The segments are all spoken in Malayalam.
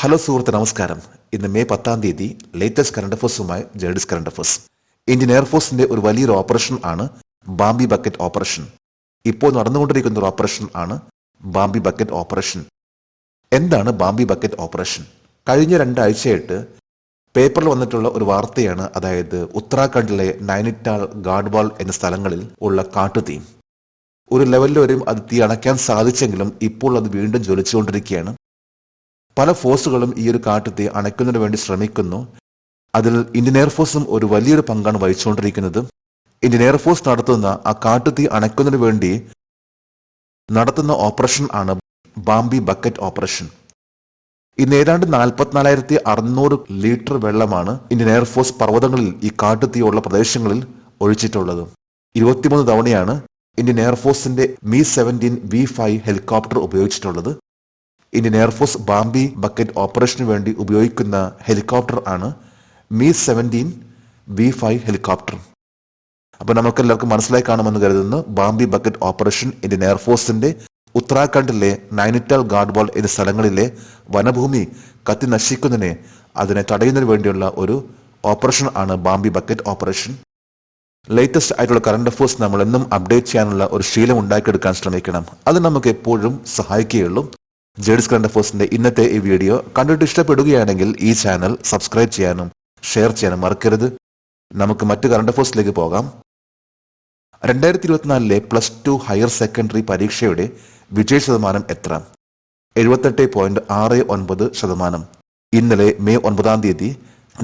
ഹലോ സുഹൃത്ത്, നമസ്കാരം. ഇന്ന് മെയ് 10 ലേറ്റസ്റ്റ് കറണ്ട് അഫേഴ്സുമായി ജേഡിസ് കറണ്ട് അഫേഴ്സ്. ഇന്ത്യൻ എയർഫോഴ്സിന്റെ ഒരു വലിയൊരു ഓപ്പറേഷൻ ആണ് ബാംബി ബക്കറ്റ് ഓപ്പറേഷൻ. ഇപ്പോൾ നടന്നുകൊണ്ടിരിക്കുന്ന ഒരു ഓപ്പറേഷൻ ആണ് ബാംബി ബക്കറ്റ് ഓപ്പറേഷൻ. എന്താണ് ബാംബി ബക്കറ്റ് ഓപ്പറേഷൻ? കഴിഞ്ഞ 2 ആഴ്ചയായിട്ട് പേപ്പറിൽ വന്നിട്ടുള്ള ഒരു വാർത്തയാണ്. അതായത് ഉത്തരാഖണ്ഡിലെ നൈനിറ്റാൾ, ഗാഡ്വാൾ എന്ന സ്ഥലങ്ങളിൽ ഉള്ള കാട്ടുതീ. ഒരു ലെവലിൽ വരെയും അത് തീ അണയ്ക്കാൻ സാധിച്ചെങ്കിലും ഇപ്പോൾ അത് വീണ്ടും ജ്വലിച്ചുകൊണ്ടിരിക്കുകയാണ്. പല ഫോഴ്സുകളും ഈ ഒരു കാട്ടുതീ അണയ്ക്കുന്നതിന് വേണ്ടി ശ്രമിക്കുന്നു. അതിൽ ഇന്ത്യൻ എയർഫോഴ്സും ഒരു വലിയൊരു പങ്കാണ് വഹിച്ചുകൊണ്ടിരിക്കുന്നത്. ഇന്ത്യൻ എയർഫോഴ്സ് നടത്തുന്ന ആ കാട്ടുതീ അണയ്ക്കുന്നതിന് വേണ്ടി നടത്തുന്ന ഓപ്പറേഷൻ ആണ് ബാംബി ബക്കറ്റ് ഓപ്പറേഷൻ. ഇന്ന് ഏതാണ്ട് 44,600 ലിറ്റർ വെള്ളമാണ് ഇന്ത്യൻ എയർഫോഴ്സ് പർവ്വതങ്ങളിൽ ഈ കാട്ടുതീയുള്ള പ്രദേശങ്ങളിൽ ഒഴിച്ചിട്ടുള്ളത്. 23 തവണയാണ് ഇന്ത്യൻ എയർഫോഴ്സിന്റെ Mi-17 V5 ഹെലികോപ്റ്റർ ഉപയോഗിച്ചിട്ടുള്ളത്. ഇന്ത്യൻ എയർഫോഴ്സ് ബാംബി ബക്കറ്റ് ഓപ്പറേഷന് വേണ്ടി ഉപയോഗിക്കുന്ന ഹെലികോപ്റ്റർ ആണ് Mi-17 V5 ഹെലികോപ്റ്റർ. അപ്പൊ നമുക്കെല്ലാവർക്കും മനസ്സിലായി കാണുമെന്ന് കരുതുന്നു. ബാംബി ബക്കറ്റ് ഓപ്പറേഷൻ ഇന്ത്യൻ എയർഫോഴ്സിന്റെ ഉത്തരാഖണ്ഡിലെ നൈനിറ്റാൾ, ഗാഡ്വാൾ എന്നീ സ്ഥലങ്ങളിലെ വനഭൂമി കത്തി നശിക്കുന്നതിനെ അതിനെ തടയുന്നതിന് വേണ്ടിയുള്ള ഒരു ഓപ്പറേഷൻ ആണ് ബാംബി ബക്കറ്റ് ഓപ്പറേഷൻ. ലേറ്റസ്റ്റ് ആയിട്ടുള്ള കറണ്ട് അഫേഴ്സ് നമ്മൾ എന്നും അപ്ഡേറ്റ് ചെയ്യാനുള്ള ഒരു ശീലം ഉണ്ടാക്കിയെടുക്കാൻ ശ്രമിക്കണം. അത് നമുക്ക് എപ്പോഴും സഹായിക്കുകയുള്ളൂ. ജേഡിസ് കറണ്ട് അഫേഴ്സിന്റെ ഇന്നത്തെ ഈ വീഡിയോ കണ്ടിട്ട് ഇഷ്ടപ്പെടുകയാണെങ്കിൽ ഈ ചാനൽ സബ്സ്ക്രൈബ് ചെയ്യാനും ഷെയർ ചെയ്യാനും മറക്കരുത്. നമുക്ക് മറ്റു കറണ്ട് അഫേഴ്സിലേക്ക് പോകാം. 2024 +2 ഹയർ സെക്കൻഡറി പരീക്ഷയുടെ വിജയ ശതമാനം എത്ര? 78.69%. ഇന്നലെ May 9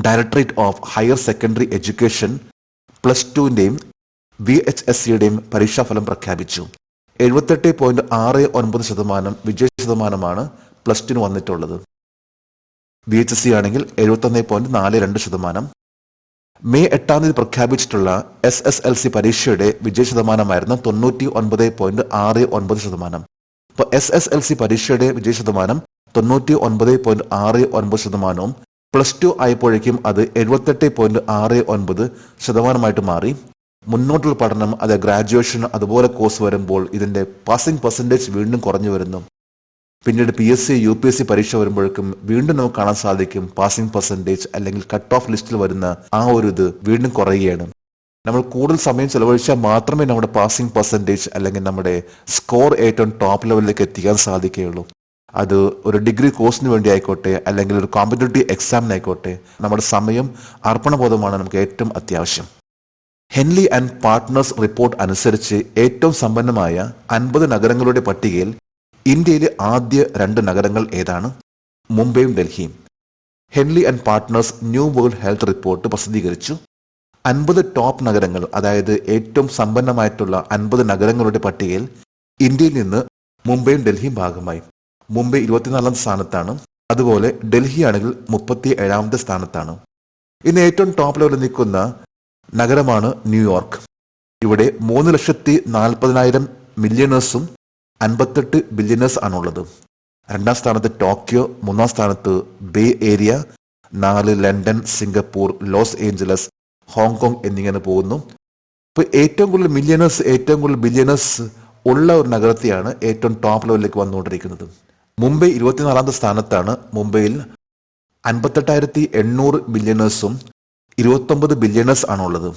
directorate of higher secondary education +2ന്റെയും VHSCയുടെയും പരീക്ഷാഫലം പ്രഖ്യാപിച്ചു. 78.69% വിജയ ശതമാനമാണ് +2 വന്നിട്ടുള്ളത്. VHSC ആണെങ്കിൽ 71.42%. മെയ് 8 പ്രഖ്യാപിച്ചിട്ടുള്ള SSLC പരീക്ഷയുടെ വിജയ ശതമാനമായിരുന്നു 99.69%. ഇപ്പൊ SSLC പരീക്ഷയുടെ വിജയ ശതമാനം 99.69%. +2 ആയപ്പോഴേക്കും അത് 78.69% മാറി. മുന്നോട്ടുള്ള പഠനം, അത് ഗ്രാജുവേഷൻ അതുപോലെ കോഴ്സ് വരുമ്പോൾ ഇതിന്റെ പാസിംഗ് പെർസെൻറ്റേജ് വീണ്ടും കുറഞ്ഞു വരുന്നു. പിന്നീട് PSC UPSC പരീക്ഷ വരുമ്പോഴേക്കും വീണ്ടും നമുക്ക് കാണാൻ സാധിക്കും പാസിംഗ് പെർസെൻറ്റേജ് അല്ലെങ്കിൽ കട്ട് ഓഫ് ലിസ്റ്റിൽ വരുന്ന ആ ഒരു ഇത് വീണ്ടും കുറയുകയാണ്. നമ്മൾ കൂടുതൽ സമയം ചെലവഴിച്ചാൽ മാത്രമേ നമ്മുടെ പാസിംഗ് പെർസെൻറ്റേജ് അല്ലെങ്കിൽ നമ്മുടെ സ്കോർ ഏറ്റവും ടോപ്പ് ലെവലിലേക്ക് എത്തിക്കാൻ സാധിക്കുകയുള്ളൂ. അത് ഒരു ഡിഗ്രി കോഴ്സിന് വേണ്ടി ആയിക്കോട്ടെ അല്ലെങ്കിൽ ഒരു കോമ്പറ്റേറ്റീവ് എക്സാമിനായിക്കോട്ടെ, നമ്മുടെ സമയം, അർപ്പണബോധമാണ് നമുക്ക് ഏറ്റവും അത്യാവശ്യം. ഹെൻലി ആൻഡ് പാർട്ട്നേഴ്സ് റിപ്പോർട്ട് അനുസരിച്ച് ഏറ്റവും സമ്പന്നമായ 50 നഗരങ്ങളുടെ പട്ടികയിൽ ഇന്ത്യയിലെ ആദ്യ 2 നഗരങ്ങൾ ഏതാണ്? മുംബൈയും ഡൽഹിയും. Henley and partners new world health report പ്രസിദ്ധീകരിച്ചു. 50 ടോപ്പ് നഗരങ്ങൾ, അതായത് ഏറ്റവും സമ്പന്നമായിട്ടുള്ള 50 നഗരങ്ങളുടെ പട്ടികയിൽ ഇന്ത്യയിൽ നിന്ന് മുംബൈയും ഡൽഹിയും ഭാഗമായി. മുംബൈ 24ാം സ്ഥാനത്താണ്. അതുപോലെ ഡൽഹി ആണെങ്കിൽ 37ാമത്തെ സ്ഥാനത്താണ്. ഇന്ന് ഏറ്റവും ടോപ്പ് ലെവലിൽ നിൽക്കുന്ന നഗരമാണ് ന്യൂയോർക്ക്. ഇവിടെ 3,40,000 മില്യണേഴ്സും 58 ബില്യണേഴ്സ് ആണുള്ളത്. 2ാം സ്ഥാനത്ത് ടോക്കിയോ, 3ാം സ്ഥാനത്ത് bay area, 4 London, Singapore, loss Angeles, Hong Kong എന്നിങ്ങനെ പോകുന്നു. ഇപ്പൊ ഏറ്റവും കൂടുതൽ മില്യണേഴ്സ്, ഏറ്റവും കൂടുതൽ ബില്യണേഴ്സ് ഉള്ള ഒരു നഗരത്തെയാണ് ഏറ്റവും ടോപ്പ് ലെവലിലേക്ക് വന്നുകൊണ്ടിരിക്കുന്നത്. മുംബൈ 24ാമത്തെ സ്ഥാനത്താണ്. മുംബൈയിൽ 58,800 ബില്യണേഴ്സും 29 ബില്യണേഴ്സ് ആണുള്ളത്.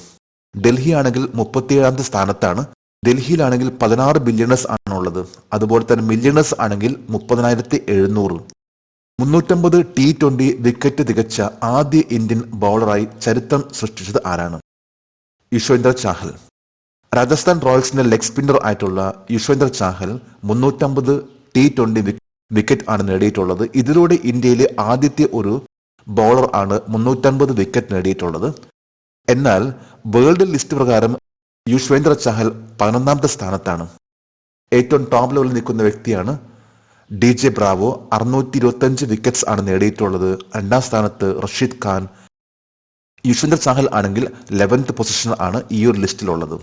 ഡൽഹി ആണെങ്കിൽ 37ാമത്തെ സ്ഥാനത്താണ്. ഡൽഹിയിലാണെങ്കിൽ 16 ബില്യണേഴ്സ് ആണുള്ളത്. അതുപോലെ തന്നെ മില്യണേഴ്സ് ആണെങ്കിൽ 30,700. 350 T20 വിക്കറ്റ് തികച്ച ആദ്യ ഇന്ത്യൻ ബൗളറായി ചരിത്രം സൃഷ്ടിച്ചത് ആരാണ്? യുസ്വേന്ദ്ര ചാഹൽ. രാജസ്ഥാൻ റോയൽസിന്റെ ലെഗ് സ്പിന്നർ ആയിട്ടുള്ള യുസ്വേന്ദ്ര ചാഹൽ 350 T20 വിക്കറ്റ് ആണ് നേടിയിട്ടുള്ളത്. ഇതിലൂടെ ഇന്ത്യയിലെ ആദ്യത്തെ ഒരു ബൗളർ ആണ് 350 വിക്കറ്റ് നേടിയിട്ടുള്ളത്. എന്നാൽ വേൾഡ് ലിസ്റ്റ് പ്രകാരം യുസ്വേന്ദ്ര ചഹൽ 11ാമത്തെ സ്ഥാനത്താണ്. ഏറ്റവും ടോപ്പ് ലെവലിൽ നിൽക്കുന്ന വ്യക്തിയാണ് DJ ബ്രാവോ. 625 വിക്കറ്റ്സ് ആണ് നേടിയിട്ടുള്ളത്. 2ാം സ്ഥാനത്ത് റഷീദ് ഖാൻ. യുസ്വേന്ദ്ര ചഹൽ ആണെങ്കിൽ 11th പൊസിഷൻ ആണ് ഈ ഒരു ലിസ്റ്റിലുള്ളത്.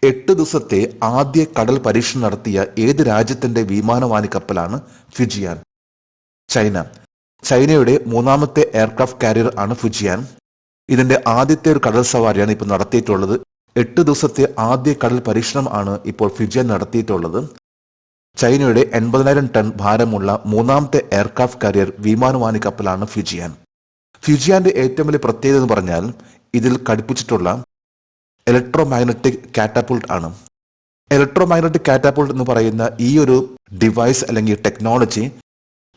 8 ദിവസത്തെ ആദ്യ കടൽ പരീക്ഷണം നടത്തിയ ഏത് രാജ്യത്തിന്റെ വിമാനവാഹി കപ്പലാണ് ഫിജിയാൻ? ചൈന. ചൈനയുടെ 3ാമത്തെ എയർക്രാഫ്റ്റ് കാരിയർ ആണ് ഫുജിയാൻ. ഇതിന്റെ ആദ്യത്തെ ഒരു കടൽ സവാരിയാണ് ഇപ്പോൾ നടത്തിയിട്ടുള്ളത്. 8 ദിവസത്തെ ആദ്യ കടൽ പരീക്ഷണം ആണ് ഇപ്പോൾ ഫിജിയാൻ നടത്തിയിട്ടുള്ളത്. ചൈനയുടെ 80,000 ടൺ ഭാരമുള്ള മൂന്നാമത്തെ എയർക്രാഫ്റ്റ് കാരിയർ വിമാനവാഹി കപ്പലാണ് ഫ്യൂജിയാൻ. ഫ്യൂജിയാന്റെ ഏറ്റവും വലിയ പ്രത്യേകത എന്ന് പറഞ്ഞാൽ ഇതിൽ ഘടിപ്പിച്ചിട്ടുള്ള ഇലക്ട്രോമാഗ്നറ്റിക് കാറ്റപ്പുൾട്ട് ആണ്. ഇലക്ട്രോമാഗ്നറ്റിക് കാറ്റപ്പുൾട്ട് എന്ന് പറയുന്ന ഈ ഒരു ഡിവൈസ് അല്ലെങ്കിൽ ടെക്നോളജി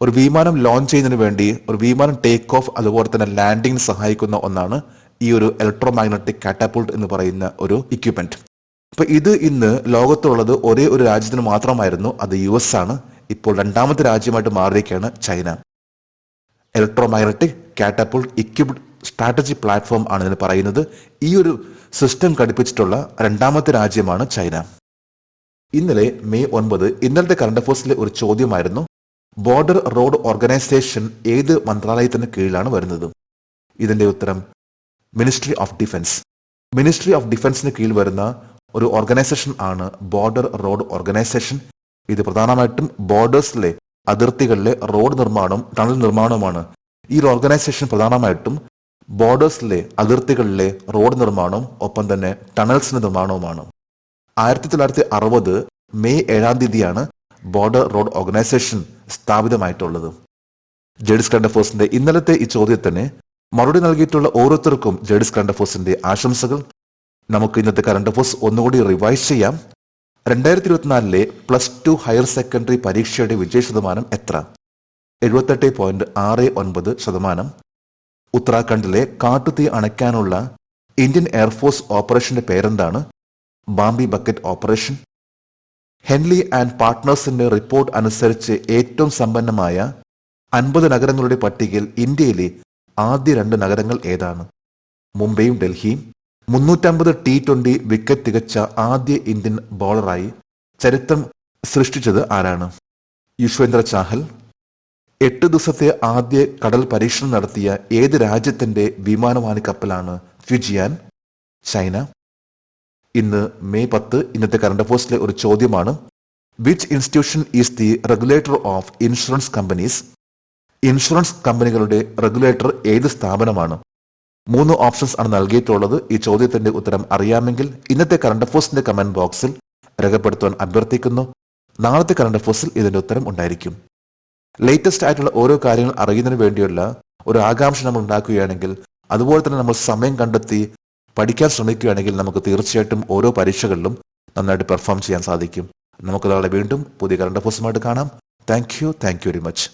ഒരു വിമാനം ലോഞ്ച് ചെയ്യുന്നതിന് വേണ്ടി, ഒരു വിമാനം ടേക്ക് ഓഫ് അതുപോലെ തന്നെ ലാൻഡിങ്ങിന് സഹായിക്കുന്ന ഒന്നാണ് ഈ ഒരു ഇലക്ട്രോമാഗ്നറ്റിക് കാറ്റപ്പുൾട്ട് എന്ന് പറയുന്ന ഒരു ഇക്വിപ്മെന്റ്. അപ്പൊ ഇത് ഇന്ന് ലോകത്തുള്ളത് ഒരേ ഒരു രാജ്യത്തിന് മാത്രമായിരുന്നു, അത് US ആണ്. ഇപ്പോൾ രണ്ടാമത്തെ രാജ്യമായിട്ട് മാറിയിരിക്കുകയാണ് ചൈന. ഇലക്ട്രോമാഗ്നറ്റിക് കാറ്റപ്പുൾട്ട് ഇക്വിപ്ഡ് സ്ട്രാറ്റജി പ്ലാറ്റ്ഫോം ആണ് ഇതിന് പറയുന്നത്. ഈ ഒരു സിസ്റ്റം ഘടിപ്പിച്ചിട്ടുള്ള രണ്ടാമത്തെ രാജ്യമാണ് ചൈന. ഇന്നലെ മെയ് 9 ഇന്നലത്തെ കറണ്ട് അഫയേഴ്സിലെ ഒരു ചോദ്യമായിരുന്നു, ബോർഡർ റോഡ് ഓർഗനൈസേഷൻ ഏത് മന്ത്രാലയത്തിന് കീഴിലാണ് വരുന്നത്? ഇതിന്റെ ഉത്തരം ministry of defence. Ministry of ഡിഫൻസിന് കീഴിൽ വരുന്ന ഒരു ഓർഗനൈസേഷൻ ആണ് ബോർഡർ റോഡ് ഓർഗനൈസേഷൻ. ഇത് പ്രധാനമായിട്ടും ബോർഡേഴ്സിലെ അതിർത്തികളിലെ റോഡ് നിർമ്മാണം, ടണൽ നിർമ്മാണമാണ്. ഈ ഒരു ഓർഗനൈസേഷൻ പ്രധാനമായിട്ടും ബോർഡേഴ്സിലെ അതിർത്തികളിലെ റോഡ് നിർമ്മാണം ഒപ്പം തന്നെ ടണൽസിന്റെ നിർമ്മാണവുമാണ്. 1960 മെയ് 7 ബോർഡർ റോഡ് ഓർഗനൈസേഷൻ സ്ഥാപിതമായിട്ടുള്ളത്. ജെഡിസ് കറണ്ട് അഫയേഴ്സിന്റെ ഇന്നലത്തെ ഈ ചോദ്യത്തിന് മറുപടി നൽകിയിട്ടുള്ള ഓരോരുത്തർക്കും ജെഡിസ് കറണ്ട് അഫയേഴ്സിന്റെ ആശംസകൾ. നമുക്ക് ഇന്നത്തെ കറണ്ട് അഫയേഴ്സ് ഒന്നുകൂടി റിവൈസ് ചെയ്യാം. 2024 +2 ഹയർ സെക്കൻഡറി പരീക്ഷയുടെ വിജയ ശതമാനം എത്ര? 78.69%. ഉത്തരാഖണ്ഡിലെ കാട്ടുതീ അണയ്ക്കാനുള്ള ഇന്ത്യൻ എയർഫോഴ്സ് ഓപ്പറേഷന്റെ പേരെന്താണ്? Bambi bucket operation. Henley and പാർട്ട്നേഴ്സിന്റെ റിപ്പോർട്ട് അനുസരിച്ച് ഏറ്റവും സമ്പന്നമായ 50 നഗരങ്ങളുടെ പട്ടികയിൽ ഇന്ത്യയിലെ ആദ്യ 2 നഗരങ്ങൾ ഏതാണ്? മുംബൈയും ഡൽഹിയും. 350 T20 വിക്കറ്റ് തികച്ച ആദ്യ ഇന്ത്യൻ ബോളറായി ചരിത്രം സൃഷ്ടിച്ചത് ആരാണ്? യുശ്വേന്ദ്ര ചാഹൽ. 8 ദിവസത്തെ ആദ്യ കടൽ പരീക്ഷണം നടത്തിയ ഏത് രാജ്യത്തിന്റെ വിമാനവാഹി കപ്പലാണ് ഫ്യൂജിയാൻ? ചൈന. ഇന്ന് മെയ് 10 ഇന്നത്തെ കറണ്ട് അഫയേഴ്സിലെ ഒരു ചോദ്യമാണ്, which institution is the regulator of insurance companies? Insurance കമ്പനികളുടെ റെഗുലേറ്റർ ഏത് സ്ഥാപനമാണ്? 3 ഓപ്ഷൻസ് ആണ് നൽകിയിട്ടുള്ളത്. ഈ ചോദ്യത്തിന്റെ ഉത്തരം അറിയാമെങ്കിൽ ഇന്നത്തെ കറണ്ട് അഫയേഴ്സിന്റെ കമന്റ് ബോക്സിൽ രേഖപ്പെടുത്താൻ അഭ്യർത്ഥിക്കുന്നു. നാളത്തെ കറണ്ട് അഫയേഴ്സിൽ ഇതിന്റെ ഉത്തരം ഉണ്ടായിരിക്കും. ലേറ്റസ്റ്റ് ആയിട്ടുള്ള ഓരോ കാര്യങ്ങൾ അറിയുന്നതിന് വേണ്ടിയുള്ള ഒരു ആകാംക്ഷ നമ്മൾ ഉണ്ടാക്കുകയാണെങ്കിൽ, അതുപോലെ തന്നെ നമ്മൾ സമയം കണ്ടെത്തി പഠിക്കാൻ ശ്രമിക്കുകയാണെങ്കിൽ നമുക്ക് തീർച്ചയായിട്ടും ഓരോ പരീക്ഷകളിലും നന്നായിട്ട് പെർഫോം ചെയ്യാൻ സാധിക്കും. നമുക്ക് നാളെ വീണ്ടും പുതിയ കറണ്ട് അഫയേഴ്സുമായിട്ട് കാണാം. Thank you very much.